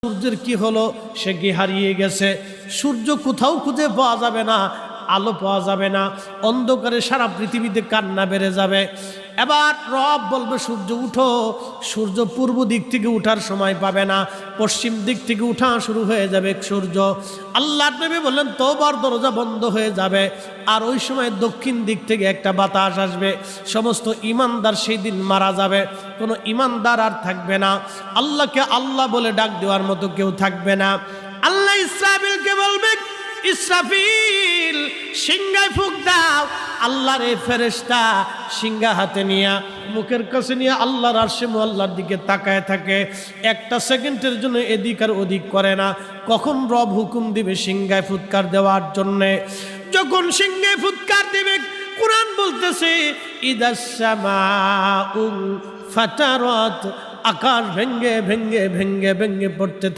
সূর্যের কি হলো, সে কি হারিয়ে গেছে। সূর্য কোথাও খুঁজে পাওয়া যাবে না, আলো পাওয়া যাবে না, অন্ধকারে সারা পৃথিবীতে কান্না বেড়ে যাবে। এবার রব বলবে সূর্য উঠো। সূর্য পূর্ব দিক থেকে উঠার সময় পাবে না, পশ্চিম দিক থেকে উঠা শুরু হয়ে যাবে সূর্য। আল্লাহর নবী বললেন তওবার দরজা বন্ধ হয়ে যাবে, আর ওই সময় দক্ষিণ দিক থেকে একটা বাতাস আসবে। সমস্ত ঈমানদার সেই দিন মারা যাবে, কোনো ঈমানদার আর থাকবে না। আল্লাহকে আল্লাহ বলে ডাক দেওয়ার মতো কেউ থাকবে না। আল্লাহ ইসরাফিলকে বলবে, ইসরাফিল সিংহায় ফুঁক দাও। আল্লাহর এই ফেরেশতা সিংহা হাতে নিয়ে মুখের কাছে নিয়ে আল্লাহর আরশে মুআল্লার দিকে তাকায় থাকে। একটা সেকেন্ডের জন্য এদিক আর ওদিক করে না। কখন রব হুকুম দিবে সিংহায় ফুৎকার দেওয়ার জন্যে, যখন সিংহায় ফুৎকার দিবে, কুরআন বলতেছে ইদাস সামাউ ফাতারাত, আকাশ ভেঙ্গে ভেঙ্গে ভেঙ্গে ভেঙ্গে পড়তে